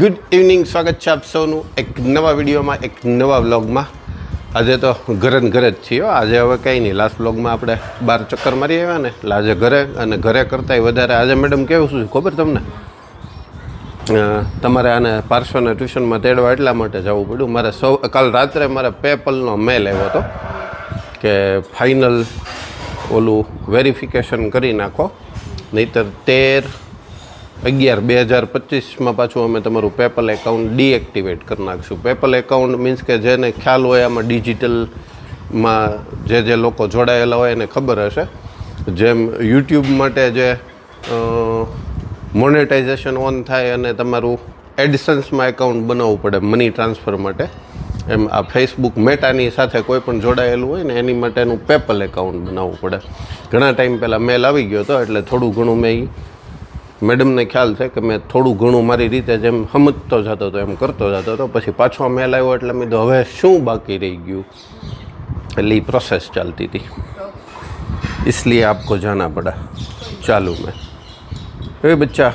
Good evening, સ્વાગત છે આપ સૌનું એક નવા વિડીયોમાં, એક નવા વ્લોગમાં. આજે તો ઘરે જ છીએ. આજે હવે કંઈ નહીં, લાસ્ટ વ્લોગમાં આપણે 12 ચક્કર મારી આવ્યા ને, એટલે આજે ઘરે, અને ઘરે કરતાંય વધારે આજે મેડમ કેવું શું ખબર તમને, તમારે આને પાર્શ્વને ટ્યુશનમાં તેડવા એટલા માટે જવું પડ્યું. મારે કાલ રાત્રે મારે પેપલનો મેલ આવ્યો હતો કે ફાઇનલ ઓલું વેરિફિકેશન કરી નાખો, નહીંતર 13/11/2025 પાછું અમે તમારું પેપલ એકાઉન્ટ ડીએક્ટિવેટ કરી નાખશું. પેપલ એકાઉન્ટ મીન્સ કે જેને ખ્યાલ હોય આમાં ડિજિટલમાં જે લોકો જોડાયેલા હોય એને ખબર હશે, જેમ યુટ્યુબ માટે જે મોનેટાઇઝેશન ઓન થાય અને તમારું એડસન્સમાં એકાઉન્ટ બનાવવું પડે મની ટ્રાન્સફર માટે, એમ આ ફેસબુક મેટાની સાથે કોઈ પણ જોડાયેલું હોય ને એની માટેનું પેપલ એકાઉન્ટ બનાવવું પડે. ઘણા ટાઈમ પહેલાં મેલ આવી ગયો હતો, એટલે થોડું ઘણું મેં મેડમને ખ્યાલ છે કે મેં થોડું ઘણું મારી રીતે જેમ સમજતો જતો હતો એમ કરતો જતો હતો. પછી પાછો મેલ આવ્યો એટલે મેં તો હવે શું બાકી રહી ગયું, એટલે એ પ્રોસેસ ચાલતી હતી. इसलिए आपको जाना पड़ा. चालू में ए बच्चा,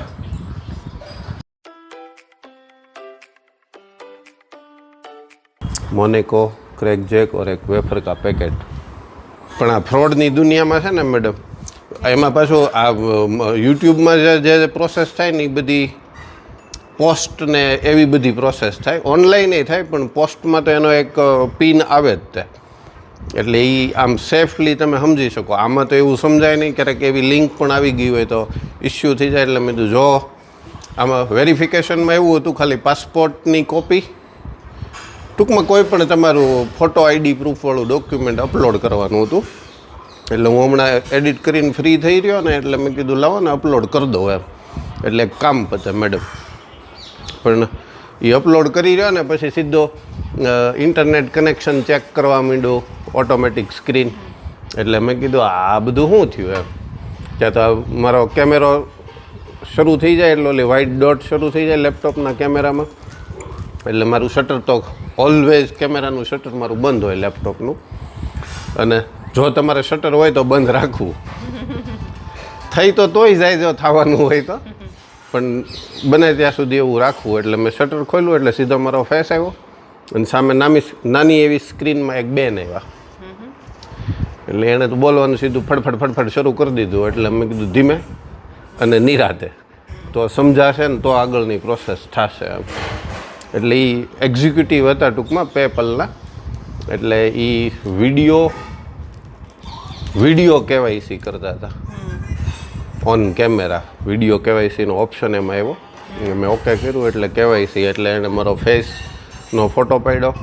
मोनेको, क्रैक जैक और एक वेफर का पैकेट. પણ આ ફ્રોડની દુનિયામાં છે ને મેડમ, એમાં પાછું આ યુટ્યુબમાં જે પ્રોસેસ થાય ને એ બધી પોસ્ટ ને એવી બધી પ્રોસેસ થાય, ઓનલાઈન એ થાય પણ પોસ્ટમાં તો એનો એક પિન આવે જ તે, એટલે એ આમ સેફલી તમે સમજી શકો. આમાં તો એવું સમજાય નહીં, ક્યારેક એવી લિંક પણ આવી ગઈ હોય તો ઇસ્યુ થઈ જાય. એટલે મેં કીધું જો આમાં વેરિફિકેશનમાં એવું હતું, ખાલી પાસપોર્ટની કોપી, ટૂંકમાં કોઈ પણ તમારું ફોટો આઈડી પ્રૂફવાળું ડોક્યુમેન્ટ અપલોડ કરવાનું હતું. એટલે હું હમણાં એડિટ કરીને ફ્રી થઈ રહ્યો ને, એટલે મેં કીધું લાવો ને અપલોડ કરી દો એમ, એટલે કામ પતે મેડમ. પણ એ અપલોડ કરી રહ્યો ને પછી સીધો ઇન્ટરનેટ કનેક્શન ચેક કરવા માંડ્યું, ઓટોમેટિક સ્ક્રીન. એટલે મેં કીધું આ બધું શું થયું એમ. ત્યાં તો મારો કેમેરો શરૂ થઈ જાય એટલે ઓલી વ્હાઇટ ડોટ શરૂ થઈ જાય લેપટોપના કેમેરામાં, એટલે મારું શટર તો ઓલવેઝ કેમેરાનું શટર મારું બંધ હોય લેપટોપનું, અને જો તમારે શટર હોય તો બંધ રાખવું. થઈ તો તોય જાય જો થવાનું હોય તો, પણ બને ત્યાં સુધી એવું રાખવું. એટલે મેં શટર ખોલ્યું એટલે સીધો મારો ફેસ આવ્યો, અને સામે નાની એવી સ્ક્રીનમાં એક બેન આવ્યા. એટલે એણે તો બોલવાનું સીધું ફડફડ શરૂ કરી દીધું. એટલે મેં કીધું ધીમે અને નિરાતે તો સમજાશે ને તો આગળની પ્રોસેસ થશે. એટલે એ એક્ઝિક્યુટિવ હતા ટૂંકમાં પેપલના, એટલે એ વિડીયો કેવાયસી કરતા હતા ઓન કેમેરા. વિડીયો કેવાયસીનો ઓપ્શન એમાં આવ્યો, મેં ઓકે કર્યું એટલે કેવાયસી. એટલે એણે મારો ફેસનો ફોટો પાડ્યો,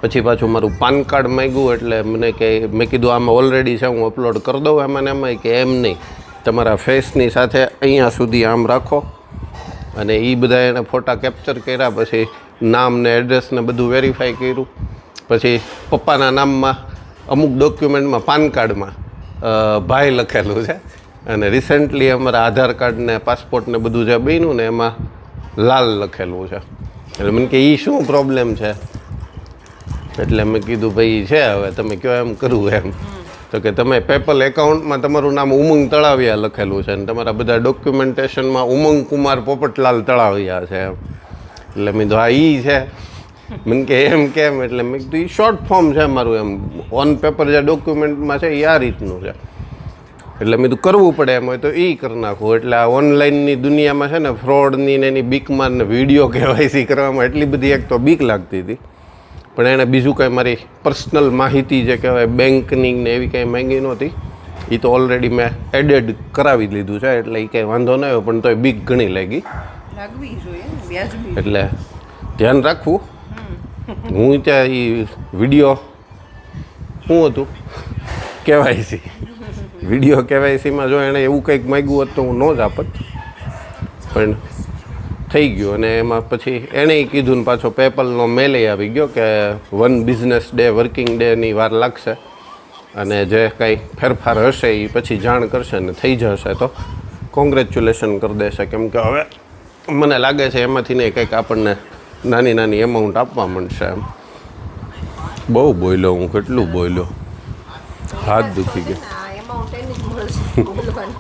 પછી પાછું મારું પાન કાર્ડ માંગ્યું. એટલે મને કે મેં કીધું આમાં ઓલરેડી છે, હું અપલોડ કરી દઉં એમાં ને એમાં, કે એમ નહીં, તમારા ફેસની સાથે અહીંયા સુધી આમ રાખો. અને એ બધા એણે ફોટા કેપ્ચર કર્યા, પછી નામ ને એડ્રેસ ને બધું વેરીફાઈ કર્યું. પછી પપ્પાના નામમાં અમુક ડોક્યુમેન્ટમાં પાન કાર્ડમાં ભાઈ લખેલું છે, અને રિસેન્ટલી અમારા આધાર કાર્ડ ને પાસપોર્ટ ને બધું જે બન્યું ને એમાં લાલ લખેલું છે. એટલે મને કે એ શું પ્રોબ્લેમ છે, એટલે મેં કીધું ભાઈ છે હવે તમે કહો એમ કરવું એમ. તો કે તમે પેપલ એકાઉન્ટમાં તમારું નામ ઉમંગ તળાવિયા લખેલું છે, અને તમારા બધા ડોક્યુમેન્ટેશનમાં ઉમંગ કુમાર પોપટલાલ તળાવિયા છે એમ. એટલે મેં કીધું હા એ છે. મને કે એમ કેમ, એટલે મેં કીધું એ શોર્ટ ફોર્મ છે મારું, એમ ઓન પેપર જે ડોક્યુમેન્ટમાં છે એ આ રીતનું છે. એટલે મેં કીધું કરવું પડે એમ હોય તો એ કરી નાખવું. એટલે આ ઓનલાઈનની દુનિયામાં છે ને ફ્રોડની ને એની બીકમાં ને વિડીયો કેવાયસી કરવામાં એટલી બધી એક તો બીક લાગતી હતી, પણ એણે બીજું કંઈ મારી પર્સનલ માહિતી જે કહેવાય બેંકની ને એવી કંઈ માંગી નહોતી. એ તો ઓલરેડી મેં એડેડ કરાવી લીધું છે, એટલે એ કંઈ વાંધો ન આવ્યો, પણ તોય બીક ઘણી લાગી. એટલે ધ્યાન રાખવું. હું ત્યાં એ વિડીયો શું હતું કેવાયસી, વિડીયો કેવાયસીમાં જો એણે એવું કંઈક માગ્યું હોત તો હું ન જ આપત, પણ થઈ ગયું. અને એમાં પછી એણે કીધું ને પાછો પેપલનો મેલે આવી ગયો કે 1 બિઝનેસ ડે વર્કિંગ ડેની વાર લાગશે, અને જે કંઈ ફેરફાર હશે એ પછી જાણ કરશે ને થઈ જશે તો કોંગ્રેચ્યુલેશન કરી દેશે. કેમ કે હવે મને લાગે છે એમાંથી ને કંઈક આપણને નાની એમાઉન્ટ આપવા માંડશે એમ. બહુ બોલ્યો હું, કેટલું બોલ્યો, હાથ દુખી ગયો,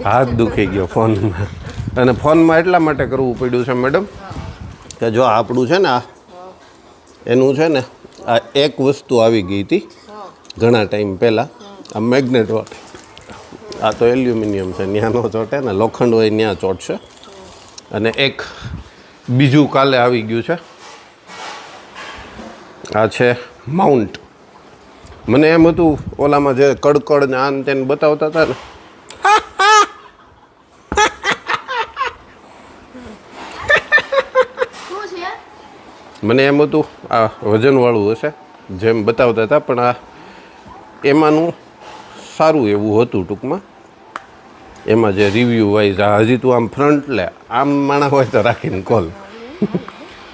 હાથ દુખી ગયો ફોનમાં. અને ફોનમાં એટલા માટે કરવું પડ્યું છે મેડમ કે જો આપણું છે ને આ એનું છે ને આ એક વસ્તુ આવી ગઈ હતી ઘણા ટાઈમ પહેલાં આ મેગ્નેટ વાળી. આ તો એલ્યુમિનિયમ છે, ત્યાં નો ચોટે ને, લોખંડ હોય ત્યાં ચોટશે. અને એક બીજું કાલે આવી ગયું છે, આ છે માઉન્ટ. મને એમ હતું ઓલામાં જે કડકડ ને આન તેને બતાવતા હતા ને, મને એમ હતું આ વજનવાળું હશે જેમ બતાવતા હતા, પણ આ એમાંનું સારું એવું હતું ટૂંકમાં. એમાં જે રિવ્યૂ વાઇઝ આ હજી તું આમ ફ્રન્ટ લે, આમ માણા હોય તો રાખીને કોલ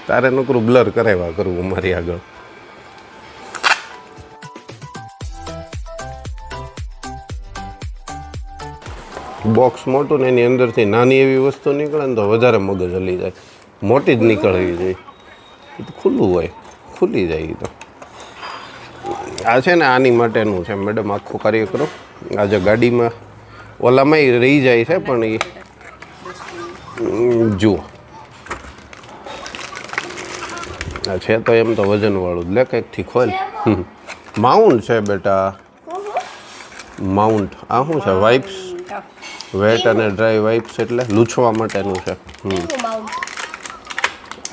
તારે નોકરું બ્લર કરાવ્યા કરવું મારી આગળ. બોક્સ મોટું ને એની અંદરથી નાની એવી વસ્તુ નીકળે ને તો વધારે મગજ હલી જાય. મોટી જ નીકળવી જોઈએ, એ તો ખુલ્લું હોય, ખુલ્લી જાય. એ તો આ છે ને આની માટેનું છે મેડમ આખો કાર્યક્રમ. આજે ગાડીમાં ઓલામાં રહી જાય છે, પણ એ જુઓ આ છે તો એમ તો વજનવાળું જ લે, કંઈકથી ખોલ. માઉન્ટ છે બેટા, માઉન્ટ. આ શું છે? વાઇપ્સ, વેટ અને ડ્રાય વાઇપ્સ, એટલે લૂછવા માટેનું છે.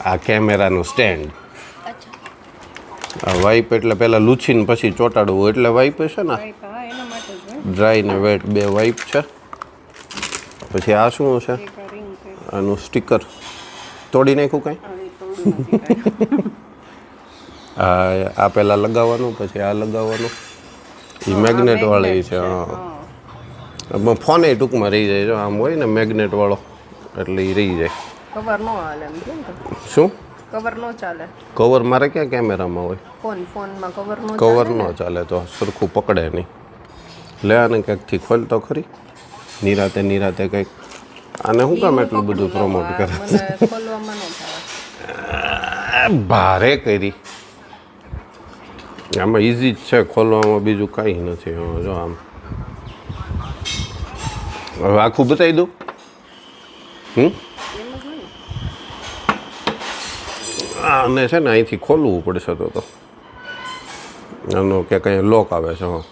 આ કેમેરાનું સ્ટેન્ડ. આ વાઇપ એટલે પહેલાં લૂછીને પછી ચોંટાડવું, એટલે વાઇપ છે ને. ડ્રાય ને વેટ બે વાઇપ છે. પછી આ શું છે? આનું સ્ટીકર તોડી નાખ્યું કાંઈ? આ પહેલાં લગાવવાનું, પછી આ લગાવવાનું. એ મેગ્નેટવાળી છે. હા, ફોને ટૂંકમાં રહી જાય. જો આમ હોય ને મેગ્નેટવાળો, એટલે એ રહી જાય. કવર નો હાલે એમ કેમ તો? શું કવર નો ચાલે? કવર મારે ક્યાં કેમેરામાં હોય? ફોનમાં કવર નો કવર ન ચાલે, તો સરખું પકડે નહીં. લે આને કંઈકથી ખોલ તો ખરી. નિરાતે નિરાતે કંઈક. આને શું કામ એટલું બધું પ્રમોટ કરે? ખોલવામાં નો થાય. ભારે કરી. આમાં ઇઝી જ છે ખોલવામાં, બીજું કાંઈ નથી. જો આમ હવે આખું બતાવી દઉં. આને છે ને અહીંથી ખોલવું પડશે તો આનો કે કંઈ લોક આવે છે. હા,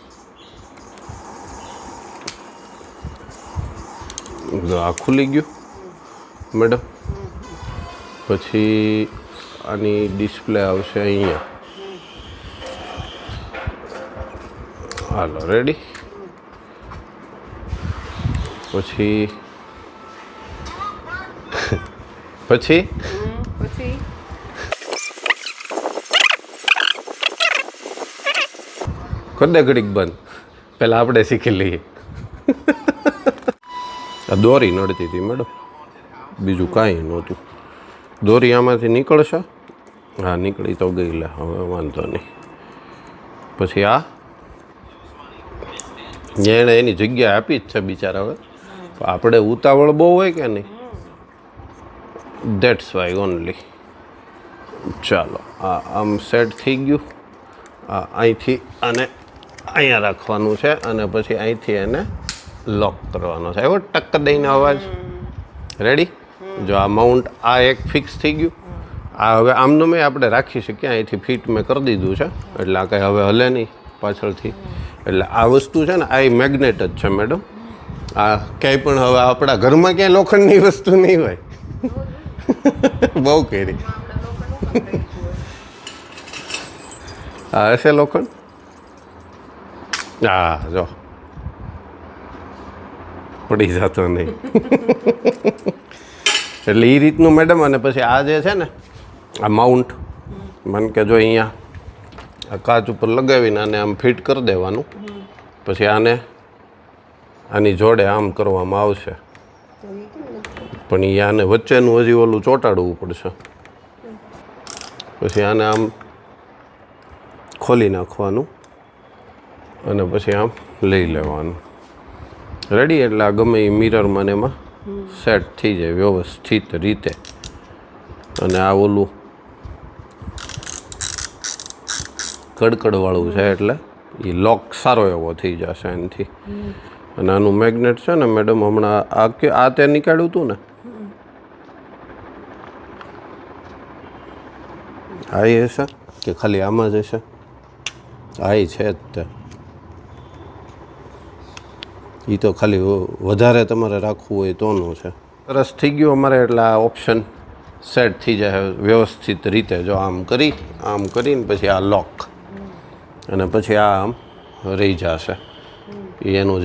આ ખુલી ગયું મેડમ. પછી આની ડિસ્પ્લે આવશે અહીંયા. હાલો રેડી. પછી પછી કદે ઘડીક બંધ. પહેલાં આપણે શીખી લઈએ. આ દોરી નડતી હતી મેડમ, બીજું કાંઈ નહોતું. દોરી આમાંથી નીકળશે. હા, નીકળી તો ગઈ. લે હવે વાંધો નહીં. પછી આ એણે એની જગ્યા આપી જ છે બિચારા. હવે આપણે ઉતાવળ બહુ હોય કે નહીં, ધેટ્સ વાય ઓનલી. ચાલો, આ આમ સેટ થઈ ગયું. આ અહીંથી અને અહીંયા રાખવાનું છે, અને પછી અહીંથી એને લોક કરવાનો છે. એવો ટક દઈને અવાજ. રેડી. જો આ માઉન્ટ આ એક ફિક્સ થઈ ગયું. આ હવે આમનું મેં આપણે રાખી શકીએ. અહીંથી ફિટ મેં કરી દીધું છે, એટલે આ કંઈ હવે હલે નહીં પાછળથી. એટલે આ વસ્તુ છે ને, આ મેગ્નેટ જ છે મેડમ. આ ક્યાંય પણ હવે આપણા ઘરમાં ક્યાંય લોખંડની વસ્તુ નહીં હોય. બહુ કરી. હા, હશે લોખંડ. હા, જો પડી જતો નહીં. એટલે એ રીતનું મેડમ. અને પછી આ જે છે ને આ માઉન્ટ, મને કે જો અહીંયા આ કાચ ઉપર લગાવીને આને આમ ફિટ કરી દેવાનું. પછી આને આની જોડે આમ કરવામાં આવશે, પણ એ આને વચ્ચેનું હજી ઓલું ચોંટાડવું પડશે. પછી આને આમ ખોલી નાખવાનું અને પછી આમ લઈ લેવાનું. રેડી. એટલે આ ગમે એ મિરરમાં ને એમાં સેટ થઈ જાય વ્યવસ્થિત રીતે. અને આ ઓલું કડકડવાળું છે, એટલે એ લોક સારો એવો થઈ જશે એનાથી. અને આનું મેગ્નેટ છે ને મેડમ, હમણાં આ તે નીકાળ્યું હતું ને, આ એ હશે કે ખાલી આમાં જ હશે? આ એ છે જ તે. એ તો ખાલી વધારે તમારે રાખવું હોય તોનું છે. સરસ થઈ ગયું અમારે. એટલે આ ઓપ્શન સેટ થઈ જાય વ્યવસ્થિત રીતે. જો આમ કરીને પછી આ લોક અને પછી આ આમ રહી જશે. એનું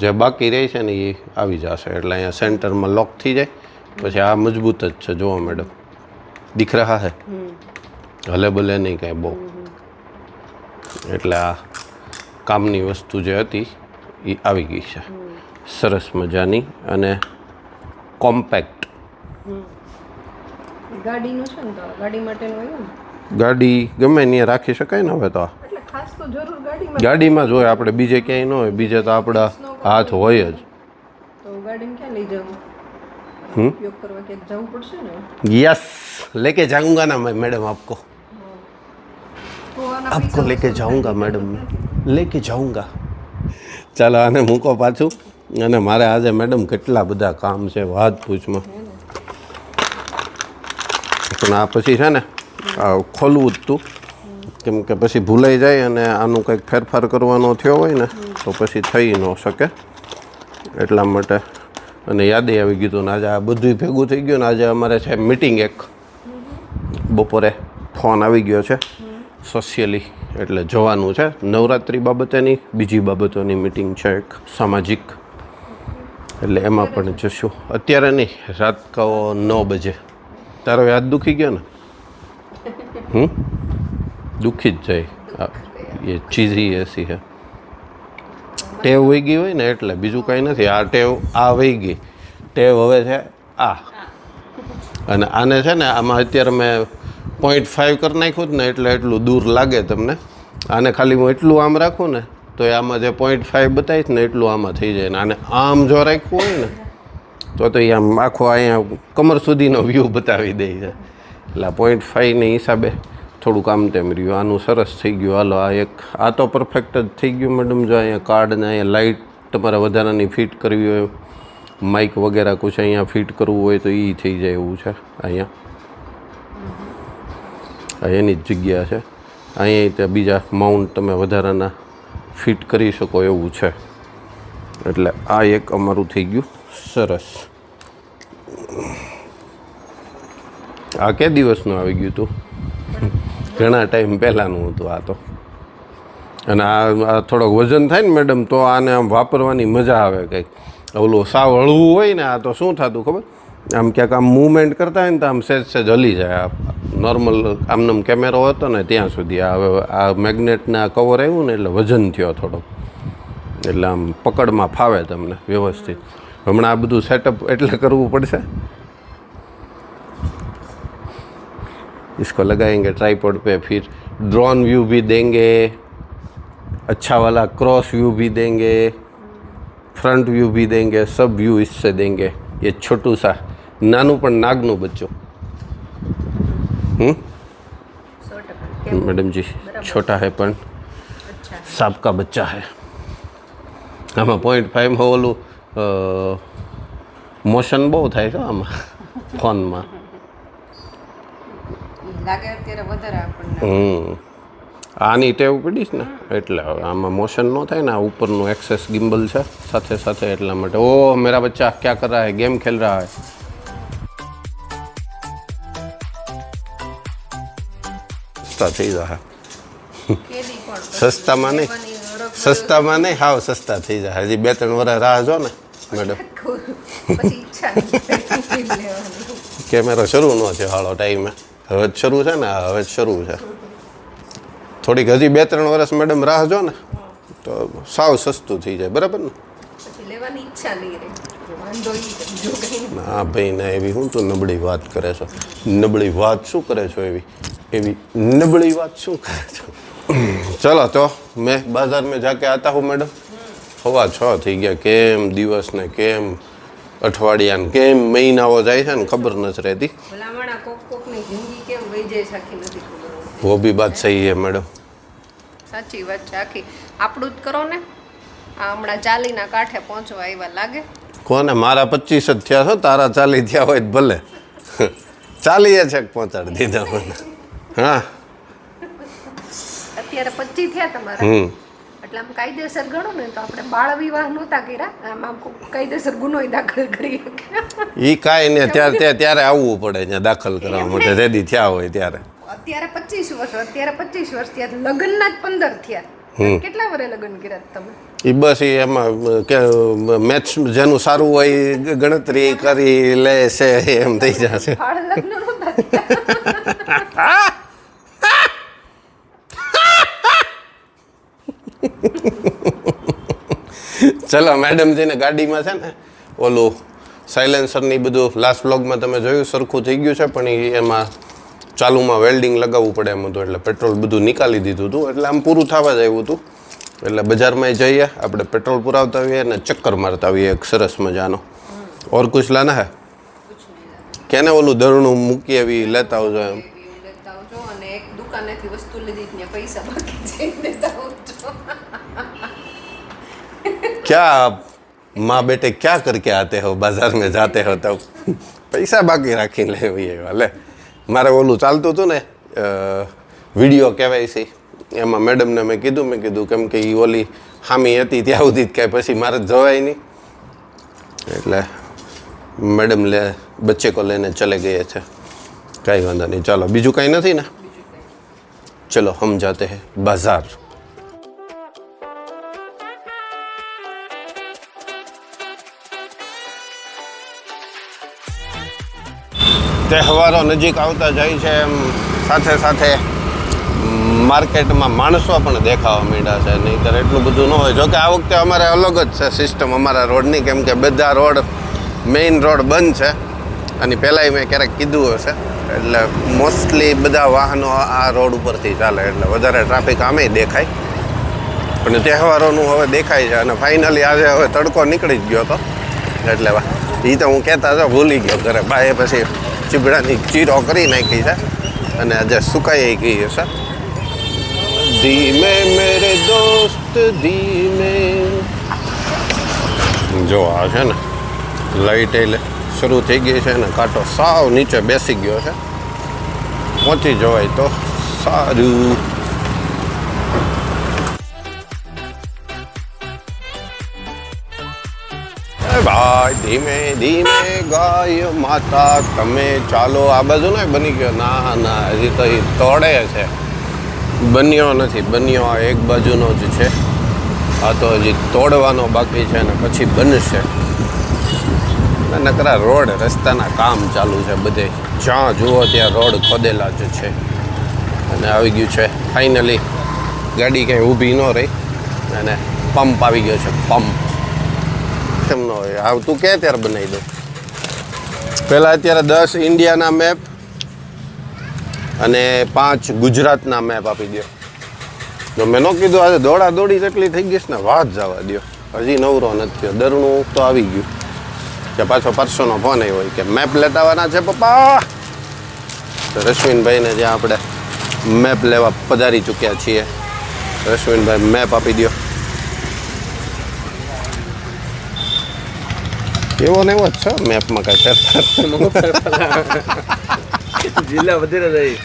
જે બાકી રહી છે ને એ આવી જશે. એટલે અહીંયા સેન્ટરમાં લોક થઈ જાય. પછી આ મજબૂત જ છે. જુઓ મેડમ, દીખ રહા હે, હલે ભલે નહીં કાંઈ બહુ. એટલે આ કામની વસ્તુ જે હતી એ આવી ગઈ છે સરસ મજાની અને કોમ્પેક્ટ. ગાડીનું છે ને, તો ગાડી માટેનું આવ્યું ને. ગાડી ગમે ત્યાં રાખી શકાય ને હવે તો. એટલે ખાસ તો જરૂર ગાડીમાં ગાડીમાં જ હોય, આપણે બીજે ક્યાંય ન હોય. બીજે તો આપણા હાથ હોય જ. તો ગાડીમાં ક્યાં લઈ જવું? ઉપયોગ કરવા ક્યાંક જવું પડશે ને. यस, लेके जाऊंगा ना मैं मैडम आपको. आपको लेके जाऊंगा मैडम, लेके जाऊंगा. ચાલો આને મૂકો પાછું. અને મારે આજે મેડમ કેટલા બધા કામ છે વાત પૂછમાં. પણ આ પછી છે ને આ ખોલવું જ તું, કેમ કે પછી ભૂલાઈ જાય અને આનું કંઈક ફેરફાર કરવાનો થયો હોય ને તો પછી થઈ ન શકે. એટલા માટે અને યાદે આવી ગયું. ને આજે આ બધું ભેગું થઈ ગયું. ને આજે અમારે છે મીટિંગ એક બપોરે. ફોન આવી ગયો છે સોશિયલી, એટલે જવાનું છે. નવરાત્રિ બાબતેની બીજી બાબતોની મીટિંગ છે એક સામાજિક. એટલે એમાં પણ જશું. અત્યારે નહીં, રાત કો 9 બજે. તારો યાદ દુખી ગયો ને? દુખી જ જાય. એ ચીઝ ही ऐसी है. ટેવ વહી ગઈ હોય ને એટલે, બીજું કંઈ નથી. આ ટેવ આ વહી ગઈ. ટેવ હવે છે આ. અને આને છે ને આમાં અત્યારે મેં 0.5 કરી નાખ્યું જ ને એટલે એટલું દૂર લાગે તમને. આને ખાલી હું એટલું આમ રાખું ને તો એ આમાં જે 0.5 બતાવીશ ને એટલું આમાં થઈ જાય. ને આને આમ જો રાખવું હોય ને તો એ આમ આખો અહીંયા કમર સુધીનો વ્યૂ બતાવી દે છે. એટલે 0.5ને હિસાબે થોડુંક આમ તેમ રહ્યું. આનું સરસ થઈ ગયું. હાલો આ એક આ તો પરફેક્ટ જ થઈ ગયું મેડમ. જો અહીંયા કાર્ડ ને અહીંયા લાઇટ તમારે વધારાની ફિટ કરવી હોય, માઇક વગેરે કુછ અહીંયા ફિટ કરવું હોય તો એ થઈ જાય એવું છે. અહીંયા એની જ જગ્યા છે. અહીંયા ત્યાં બીજા માઉન્ટ તમે વધારાના ફિટ કરી શકો એવું છે. એટલે આ એક અમારું થઈ ગયું સરસ. આ કે દિવસનું આવી ગયું હતું? ઘણા ટાઈમ પહેલાંનું હતું આ તો. અને આ થોડોક વજન થાય ને મેડમ તો આને આમ વાપરવાની મજા આવે. કંઈક ઓલું સાવ હળવું હોય ને આ તો શું થતું ખબર, આમ ક્યાંક આમ મૂવમેન્ટ કરતા હોય ને તો આમ સહેજ હલી જાય. નોર્મલ આમનો કેમેરો હતો ને ત્યાં સુધી. આ હવે આ મેગ્નેટના કવર આવ્યું ને એટલે વજન થયો થોડોક. એટલે આમ પકડમાં ફાવે તમને વ્યવસ્થિત. હમણાં આ બધું સેટઅપ એટલે કરવું પડશે. इसको लगाएंगे ट्राइपॉड पे, फिर ड्रोन व्यू भी देंगे, अच्छा वाला क्रॉस व्यू भी देंगे, फ्रंट व्यू भी देंगे, सब व्यू इससे देंगे. ये छोटू सा नानू पण नागनू बच्चो. मैडम जी छोटा है पण सांप का बच्चा है. આમાં 0.5 માં ઓલું મોશન બહુ થાય છે આમાં ફોનમાં. લાગે અત્યારે વધારે આપણને. આની ટેવ પડીશ ને એટલે હવે આમાં મોશન ન થાય ને. આ ઉપરનું એક્સેસ ગિમ્બલ છે સાથે સાથે એટલા માટે. ઓહ મેરા બચ્ચા ક્યાં કર રહા હૈ, ગેમ ખેલ રહા હૈ. સસ્તા થઈ જાય. સસ્તામાં નહીં, સસ્તામાં નહીં, હાવ સસ્તા થઈ જાય. હજી 2-3 વર્ષ રાહ જો ને મેડમ. કેમેરો શરૂ ન છે હાલો ટાઈમે. હવે જ શરૂ છે ને, હવે જ શરૂ છે. થોડીક હજી 2-3 વર્ષ મેડમ રાહ જો ને તો સાવ સસ્તું થઈ જાય. બરાબર ને? ના ભાઈ ના, એવી હું તું નબળી વાત કરે છો. નબળી વાત શું કરે છો? એવી નબળી વાત શું કરે છો? ચલો તો મેં બાજાર में जाके आता हूँ मैडम. 6:15 થઈ ગયા. કેમ દિવસ ને કેમ અઠવાડિયા ને કેમ મહિનાઓ જાય છે ને ખબર નથી રહેતી. वो भी बात सही है मैडम. સાચી વાત છે. આખી આપણું જ કરો ને. આ હમણાં ચાલીના કાંઠે પહોંચવા આવ્યા લાગે. કોને? મારા 25 જ થયા છો, તારા 40 થયા હોય ભલે. 40 છેક પહોંચાડી દીધા મને. હા અત્યારે 25 થયા તમારા એટલે આમ કાયદેસર ગણો ને તો આપણે બાળ વિવાહ નહોતા કર્યા આમ કાયદેસર ગુનો દાખલ કરી એ કાંઈ ને ત્યારે આવવું પડે ત્યાં દાખલ કરવા માટે રેડી થયા હોય ત્યારે. અત્યારે 25 વર્ષ ત્યારે લગ્નના જ 15 થયા. કેટલા વર્ષે લગ્ન કર્યા તમે? એ બસ એ એમાં કે મેથ્સ જેનું સારું હોય એ ગણતરી કરી લે છે એમ થઈ જશે. બાળ લગ્ન નહોતા થયા. ચલો મેડમજીને ગાડીમાં છે ને ઓલું સાયલેન્સરની બધું લાસ્ટ બ્લોગમાં તમે જોયું સરખું થઈ ગયું છે પણ એમાં ચાલુમાં વેલ્ડિંગ લગાવવું પડે એમ હતું એટલે પેટ્રોલ બધું નીકાળી દીધું હતું એટલે આમ પૂરું થવા જ આવ્યું હતું એટલે બજારમાં જઈએ આપણે પેટ્રોલ પુરાવતા આવીએ અને ચક્કર મારતા આવીએ એક સરસ મજાનો. ઓર કુછ લાના હે કેને ઓલું દરણું મૂકી એવી લેતા આવજો એમ. અને એક દુકાનેથી વસ્તુ લીધી ને પૈસા બાકી છે દેતા આવજો. क्या माँ बेटे क्या करके आते हो बाजार में जाते हो तब પૈસા બાકી રાખીને લેવી વાલે. મારે ઓલું ચાલતું હતું ને વિડીયો કહેવાય છે એમાં મેડમને મેં કીધું કેમ કે એ ઓલી હામી હતી ત્યાં સુધી જ કાંઈ પછી મારે જવાય નહીં એટલે મેડમ બચ્ચે કો લઈને ચલે ગયે છે. કાંઈ વાંધો નહીં ચાલો બીજું કાંઈ નથી ને ચલો હમ જાતે હૈ બાजार. તહેવારો નજીક આવતા જાય છે એમ સાથે સાથે માર્કેટમાં માણસો પણ દેખાવા માંડ્યા છે નહીંતર એટલું બધું ન હોય. જોકે આ વખતે અમારે અલગ જ છે સિસ્ટમ અમારા રોડની કેમ કે બધા રોડ મેઇન રોડ બંધ છે અને પહેલાંય મેં ક્યારેક કીધું હશે એટલે મોસ્ટલી બધા વાહનો આ રોડ ઉપરથી ચાલે એટલે વધારે ટ્રાફિક આમેય દેખાય પણ તહેવારોનું હવે દેખાય છે અને ફાઇનલી આજે હવે તડકો નીકળી જ ગયો હતો એટલે એ તો હું કહેતા હતો ભૂલી ગયો ઘરે બાએ પછી ચીબડાની ચીરો કરી નાખી છે અને આજે સુકાઈ ગઈ હશે. ધીમે મેરે દોસ્ત ધીમે. જો આ છે ને લાઈટ એટલે શરૂ થઈ ગઈ છે ને કાંટો સાવ નીચે બેસી ગયો છે પહોંચી જવાય તો સારું. ભાઈ ધીમે ધીમે ગાય માતા તમે ચાલો. આ બાજુ ને બની ગયો ના હજી તો એ તોડે છે બન્યો નથી. બન્યો આ એક બાજુનો જ છે આ તો હજી તોડવાનો બાકી છે ને પછી બનશે. નકરા રોડ રસ્તાના કામ ચાલુ છે બધે જ્યાં જુઓ ત્યાં રોડ ખોદેલા જ છે અને આવી ગયું છે ફાઇનલી ગાડી કંઈ ઊભી ન રહી અને પંપ આવી ગયો છે પંપ. કેમ ન હોય આવતું કે ત્યારે બનાવી દો. પહેલાં અત્યારે 10 ઇન્ડિયાના મેપ અને 5 ગુજરાતના મેપ આપી દો. જો મેં ન કીધું આજે દોડા દોડી જેટલી થઈ ગઈશ ને વાત જવા દો હજી નવરો નથી થયો. દરણું તો આવી ગયું કે પાછો પરસોનો ફોન આવ્યો હોય કે મેપ લેતા આવવાના છે પપ્પા. તો રશ્વિનભાઈને જ્યાં આપણે મેપ લેવા પધારી ચૂક્યા છીએ. રશ્વિનભાઈ મેપ આપી દો. એવો ને એવો જ છે મેપમાં કાંઈ ફેરફાર જિલ્લા વધારે રહી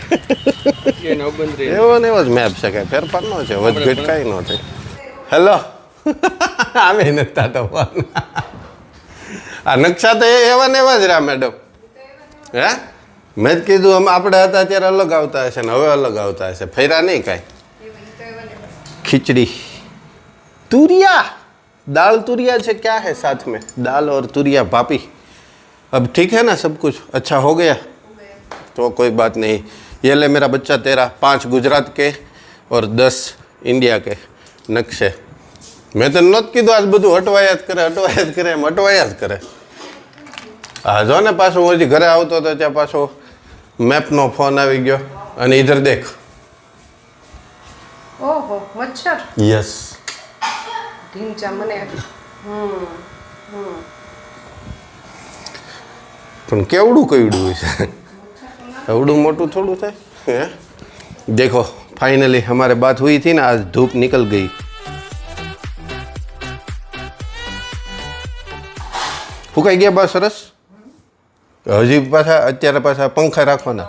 એવો ને એવો જ મેપ છે કાંઈ ફેરફાર ન છે વધઘટ કાંઈ ન થાય. હેલો આમે નતા તો આ નકશા તો એવા ને એવા જ રહ્યા મેડમ. હે મેં જ કીધું અમે આપણે હતા ત્યારે અલગ આવતા હશે ને હવે અલગ આવતા હશે. ફેરા નહીં કાંઈ. खिचड़ी तुरिया दाल तुरिया से क्या है साथ में दाल और तुरिया भापी. अब ठीक है ना सब कुछ अच्छा हो गया तो कोई बात नहीं. ये ले मेरा बच्चा तेरा 5 गुजरात के और 10 इंडिया के नक्शे. મેં તો નહોતું કીધું આજ બધું હટવાયા જ કરે એમ હટવાયા જ કરે. હા જો ને પાછું હું હજી ઘરે આવતો હતો ત્યાં પાછો મેપનો ફોન આવી ગયો અને ઇધર દેખ. ઓહો મચ્છર. યસ ઢીંચા મને. પણ કેવડું કયડું છે એવડું મોટું થોડું થાય. હે देखो फाइनली हमारे बात हुई थी ना आज धूप निकल गई. ફૂકાઈ ગયા બસ સરસ. હજી પાછા અત્યારે પાછા પંખા રાખવાના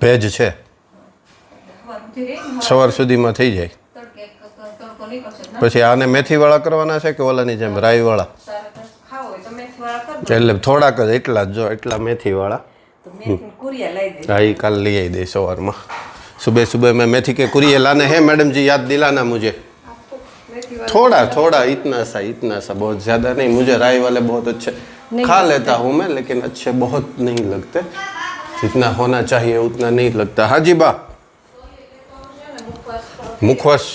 ભેજ છે સવાર સુધીમાં થઈ જાય પછી આને મેથીવાળા કરવાના છે કે ઓલાની જેમ રાઈવાળા એટલે થોડાક જ એટલા જ જો એટલા મેથીવાળા हाँ ये कल ले आई दे सवार में सुबह सुबह में मेथी के कुरिये लाने हैं मैडम जी याद दिलाना मुझे थोड़ा थोड़ा इतना सा बहुत ज़्यादा नहीं मुझे राई वाले बहुत अच्छे खा लेता हूँ मैं लेकिन अच्छे बहुत नहीं लगते जितना होना चाहिए उतना नहीं लगता हाँ जी बा मुखवास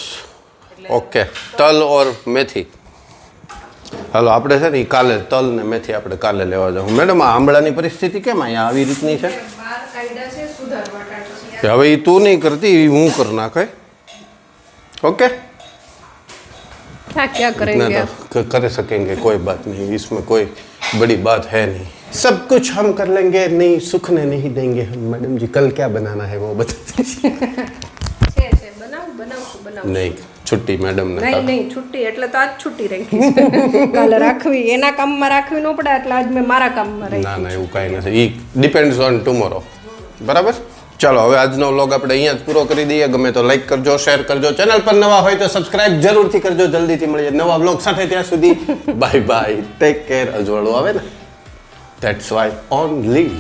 ओके तल और मेथी હાલો આપણે છે ને ઈ કાલે તલ ને મેથી આપણે કાલે લેવા જાઉં મેડમ આ આંબળાની પરિસ્થિતિ કેમ અહીંયા આવી રીતની છે કે હવે એ તું નહીં કરતી ઈ હું કર નાખે ओके क्या करेंगे कर सकेंगे कोई बात नहीं इसमें कोई बड़ी बात है नहीं सब कुछ हम कर लेंगे नहीं सुखने नहीं देंगे हम मैडम जी कल क्या बनाना है वो बता दीजिए નહીં છુટ્ટી મેડમ ને નહીં છુટ્ટી એટલે તો આજ છુટ્ટી રાખી કાલે રાખવી એના કામમાં રાખવી ન પડે એટલે આજ મેં મારા કામમાં રાખી ના એવું કાંઈ નથી ઈ ડિપેન્ડ્સ ઓન ટુમોરો બરાબર ચાલો હવે આજનો વ્લોગ આપણે અહીંયા જ પૂરો કરી દઈએ ગમે તો લાઈક કરજો શેર કરજો ચેનલ પર નવા હોય તો સબસ્ક્રાઇબ જરૂરથી કરજો જલ્દીથી મળીએ નવા વ્લોગ સાથે ત્યાં સુધી બાય બાય ટેક કેર અજવાળું આવે ને ધેટ્સ વાય ઓનલી